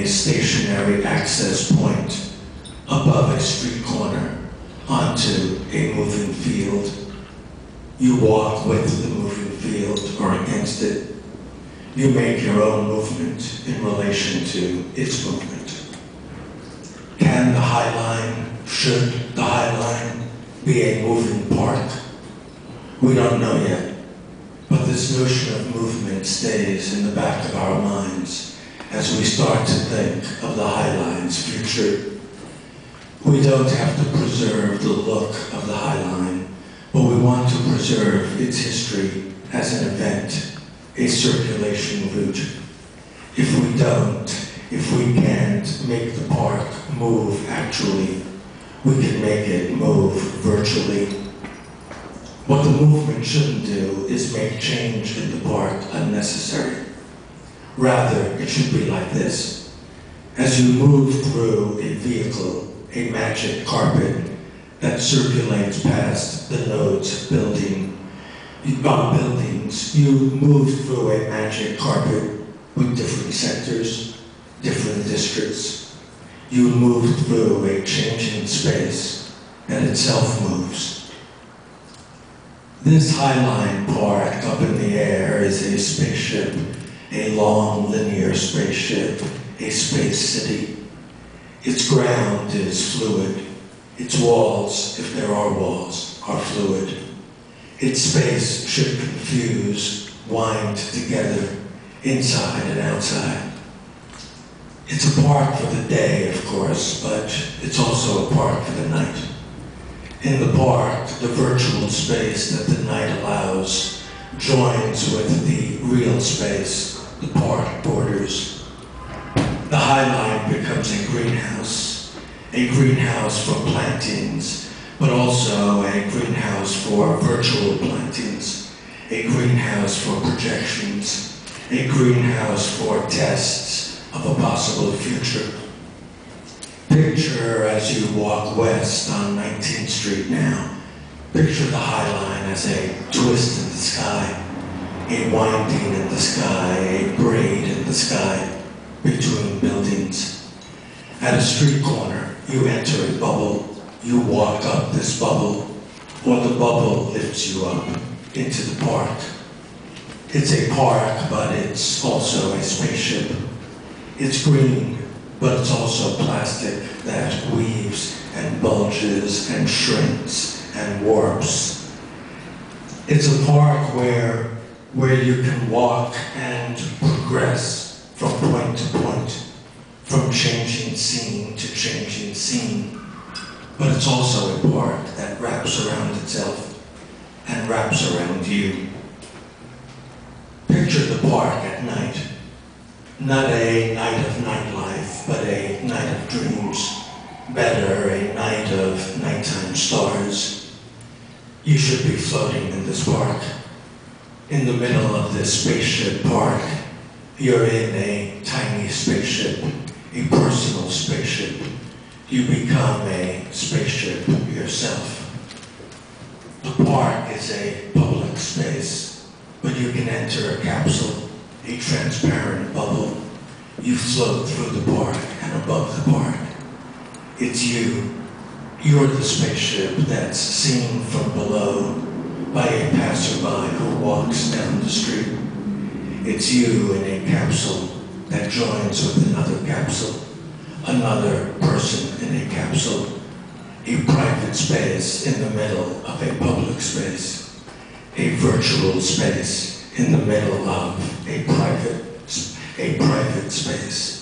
stationary access point above a street corner onto a moving field. You walk with the moving field or against it. You make your own movement in relation to its movement. Can the High Line, should the High Line be a moving park? We don't know yet, but this notion of movement stays in the back of our minds as we start to think of the High Line's future. We don't have to preserve the look of the High Line, but we want to preserve its history as an event, a circulation route. If we don't, if we can't make the park move actually, we can make it move virtually. What the movement shouldn't do is make change in the park unnecessary. Rather, it should be like this. As you move through a vehicle, a magic carpet that circulates past the nodes buildings, you move through a magic carpet with different sectors, different districts. You move through a changing space that itself moves. This High Line park up in the air is a spaceship, a long linear spaceship, a space city. Its ground is fluid. Its walls, if there are walls, are fluid. Its space should confuse, wind together, inside and outside. It's a park for the day, of course, but it's also a park for the night. In the park, the virtual space that the night allows joins with the real space the park borders. The High Line becomes a greenhouse for plantings, but also a greenhouse for virtual plantings, a greenhouse for projections, a greenhouse for tests of a possible future. Picture as you walk west on 19th Street now, picture the High Line as a twist in the sky, a winding in the sky, a braid in the sky between buildings. At a street corner, you enter a bubble, you walk up this bubble, or the bubble lifts you up into the park. It's a park, but it's also a spaceship. It's green, but it's also plastic that weaves and bulges and shrinks and warps. It's a park where you can walk and progress from point to point, from changing scene to changing scene. But it's also a park that wraps around itself and wraps around you. Picture the park at night. Not a night of nightlife, but a night of dreams. Better, a night of nighttime stars. You should be floating in this park. In the middle of this spaceship park, you're in a tiny spaceship, a personal spaceship. You become a spaceship yourself. The park is a public space, but you can enter a capsule, a transparent bubble. You float through the park and above the park. It's you. You're the spaceship that's seen from below by a passerby who walks down the street. It's you in a capsule that joins with another capsule, another person in a capsule, a private space in the middle of a public space, a virtual space in the middle of a private space.